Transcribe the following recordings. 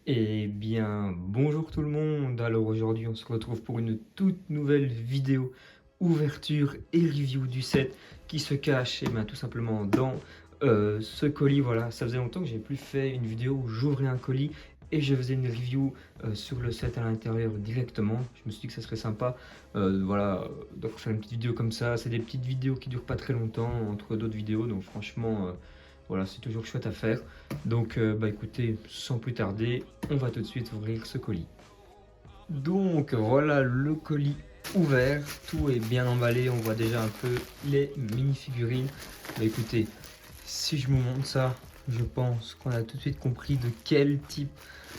Eh bien, bonjour tout le monde. Alors aujourd'hui, on se retrouve pour une toute nouvelle vidéo ouverture et review du set qui se cache tout simplement dans ce colis. Voilà, ça faisait longtemps que j'ai plus fait une vidéo où j'ouvrais un colis et je faisais une review sur le set à l'intérieur directement. Je me suis dit que ça serait sympa, voilà, de faire une petite vidéo comme ça. C'est des petites vidéos qui durent pas très longtemps entre d'autres vidéos, donc franchement, voilà, c'est toujours chouette à faire. Donc, bah écoutez, sans plus tarder, on va tout de suite ouvrir ce colis. Donc, voilà le colis ouvert, tout est bien emballé, on voit déjà un peu les mini-figurines. Bah écoutez, si je vous montre ça, je pense qu'on a tout de suite compris de quel type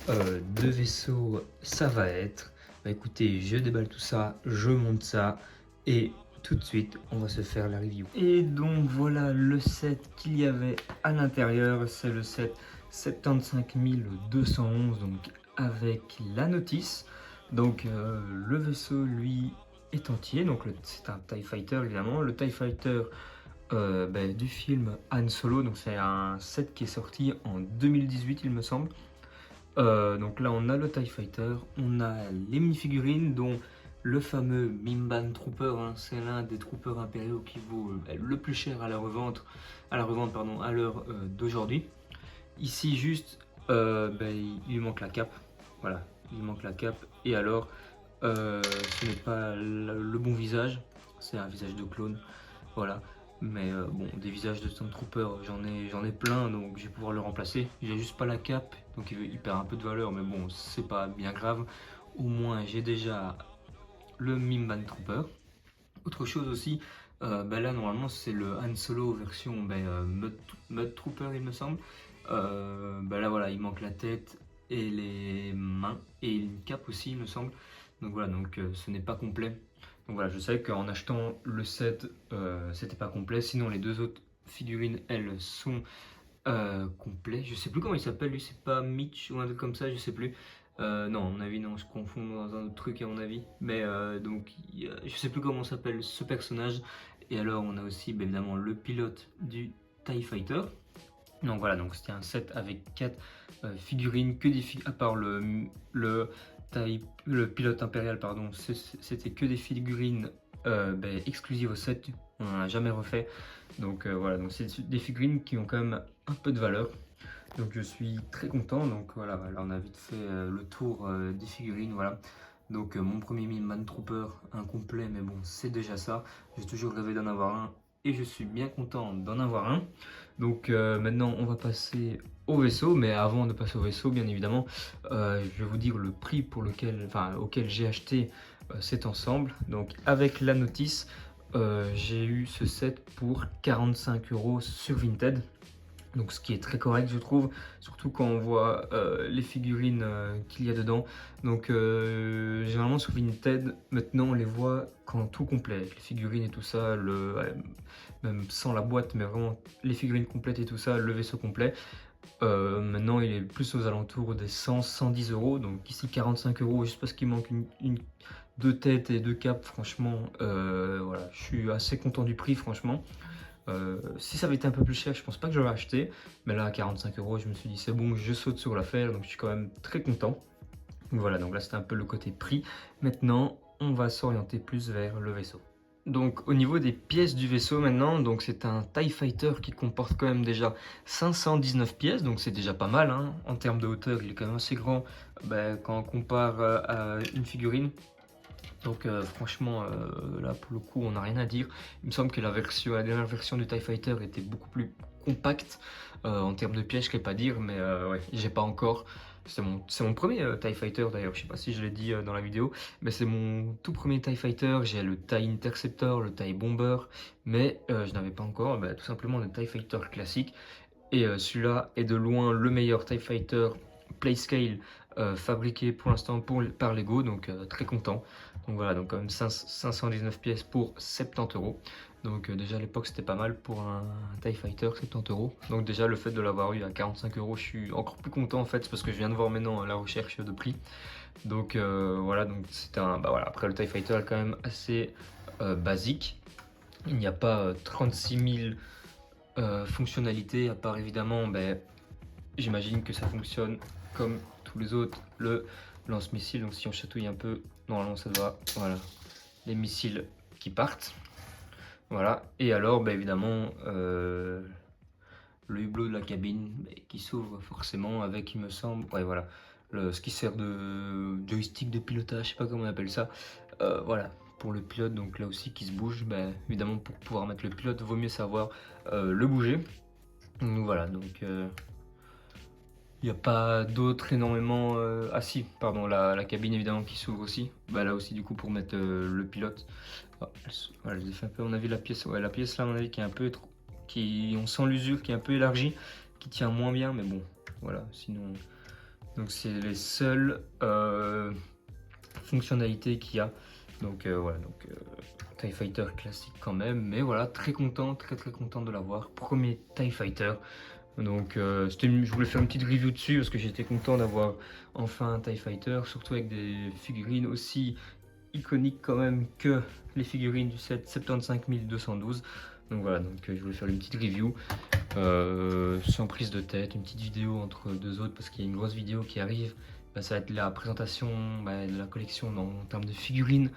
de vaisseau ça va être. Bah écoutez, je déballe tout ça, je monte ça et tout de suite on va se faire la review. Et donc voilà le set qu'il y avait à l'intérieur, c'est le set 75211 donc avec la notice. Donc le vaisseau lui est entier, donc c'est un TIE Fighter évidemment, le TIE Fighter du film Han Solo, donc c'est un set qui est sorti en 2018 il me semble. Donc là on a le TIE Fighter, on a les mini-figurines dont le fameux Mimban Trooper, hein, c'est l'un des troopers impériaux qui vaut le plus cher à la revente, pardon, à l'heure d'aujourd'hui. Ici juste, il lui manque la cape, voilà, il lui manque la cape et alors ce n'est pas le bon visage, c'est un visage de clone, voilà. Mais bon, des visages de Stormtrooper, j'en ai plein, donc je vais pouvoir le remplacer. J'ai juste pas la cape, donc il perd un peu de valeur, mais bon, c'est pas bien grave. Au moins, j'ai déjà le Mimban Trooper. Autre chose aussi, là normalement c'est le Han Solo version Mud Trooper il me semble. Là voilà, il manque la tête et les mains et une cape aussi il me semble. Donc voilà, donc ce n'est pas complet. Donc voilà, je sais qu'en achetant le set, c'était pas complet. Sinon les deux autres figurines, elles sont complets. Je sais plus comment il s'appelle, lui c'est pas Mitch ou un truc comme ça, je sais plus. Non, à mon avis, non, je confonds dans un autre truc à mon avis. Mais je sais plus comment s'appelle ce personnage. Et alors, on a aussi évidemment le pilote du TIE Fighter. Donc voilà, donc c'était un set avec 4 figurines, que des à part le pilote impérial, pardon, c'était que des figurines exclusives au set, on n'en a jamais refait. Donc voilà, donc c'est des figurines qui ont quand même un peu de valeur. Donc je suis très content, donc voilà, là on a vite fait le tour des figurines, voilà. Donc mon premier Mimban Trooper incomplet, mais bon, c'est déjà ça. J'ai toujours rêvé d'en avoir un et je suis bien content d'en avoir un. Donc maintenant on va passer au vaisseau, mais avant de passer au vaisseau, bien évidemment, je vais vous dire le prix auquel j'ai acheté cet ensemble. Donc avec la notice, j'ai eu ce set pour 45 € sur Vinted. Donc ce qui est très correct je trouve, surtout quand on voit les figurines qu'il y a dedans. Donc généralement sur Vinted, maintenant on les voit quand tout complet, avec les figurines et tout ça, même sans la boîte, mais vraiment les figurines complètes et tout ça, le vaisseau complet. Maintenant il est plus aux alentours des 100-110 €, donc ici 45 € juste parce qu'il manque deux têtes et deux capes, franchement, voilà, je suis assez content du prix franchement. Si ça avait été un peu plus cher, je pense pas que j'aurais acheté. Mais là, à 45 €, je me suis dit c'est bon, je saute sur l'affaire. Donc je suis quand même très content. Donc voilà, donc là c'était un peu le côté prix. Maintenant, on va s'orienter plus vers le vaisseau. Donc au niveau des pièces du vaisseau maintenant, donc c'est un TIE Fighter qui comporte quand même déjà 519 pièces, donc c'est déjà pas mal, hein. En termes de hauteur, il est quand même assez grand quand on compare à une figurine. Donc franchement, là pour le coup, on n'a rien à dire. Il me semble que la dernière version du TIE Fighter était beaucoup plus compacte en termes de pièges, je ne sais pas dire, mais ouais, j'ai pas encore. C'est mon premier TIE Fighter d'ailleurs, je sais pas si je l'ai dit dans la vidéo, mais c'est mon tout premier TIE Fighter. J'ai le TIE Interceptor, le TIE Bomber, mais je n'avais pas encore tout simplement le TIE Fighter classique. Et celui-là est de loin le meilleur TIE Fighter Playscale fabriqué pour l'instant par Lego, donc très content. Donc voilà, donc quand même 519 pièces pour 70 €. Donc déjà à l'époque c'était pas mal pour un TIE Fighter, 70 €. Donc déjà le fait de l'avoir eu à 45 €, je suis encore plus content en fait, parce que je viens de voir maintenant la recherche de prix. Donc voilà, donc c'était voilà, après le TIE Fighter est quand même assez basique. Il n'y a pas 36 000 fonctionnalités, à part évidemment, j'imagine que ça fonctionne comme tous les autres, le lance-missile. Donc si on chatouille un peu, normalement ça doit, voilà, les missiles qui partent. Voilà, et alors évidemment le hublot de la cabine qui s'ouvre forcément avec, il me semble, ouais voilà, ce qui sert de joystick de pilotage, je sais pas comment on appelle ça, voilà, pour le pilote, donc là aussi qui se bouge, évidemment pour pouvoir mettre le pilote, vaut mieux savoir le bouger. Donc voilà, donc il n'y a pas d'autre énormément, ah si, pardon, la cabine évidemment qui s'ouvre aussi, là aussi du coup pour mettre le pilote. Voilà, je l'ai fait un peu, on a vu la pièce, ouais, la pièce là, à mon avis, qui est un peu trop, on sent l'usure qui est un peu élargie, qui tient moins bien, mais bon, voilà, sinon, donc c'est les seules fonctionnalités qu'il y a. Donc voilà, donc TIE Fighter classique quand même, mais voilà, très content, très content de l'avoir. Premier TIE Fighter. Donc je voulais faire une petite review dessus parce que j'étais content d'avoir enfin un TIE Fighter, surtout avec des figurines aussi iconique quand même que les figurines du set 75212. Donc voilà, donc je voulais faire une petite review sans prise de tête, une petite vidéo entre deux autres parce qu'il y a une grosse vidéo qui arrive. Ça va être la présentation de la collection en termes de figurines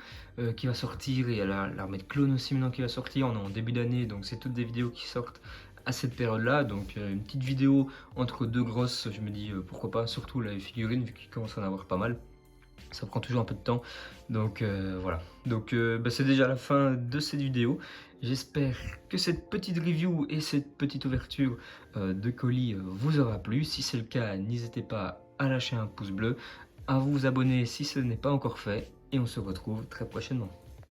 qui va sortir, et il y a l'armée de clones aussi maintenant qui va sortir. On est en début d'année, donc c'est toutes des vidéos qui sortent à cette période là, donc une petite vidéo entre deux grosses, je me dis pourquoi pas, surtout les figurines vu qu'il commence à en avoir pas mal. Ça prend toujours un peu de temps, donc voilà. Donc c'est déjà la fin de cette vidéo. J'espère que cette petite review et cette petite ouverture de colis vous aura plu. Si c'est le cas, n'hésitez pas à lâcher un pouce bleu, à vous abonner si ce n'est pas encore fait, et on se retrouve très prochainement.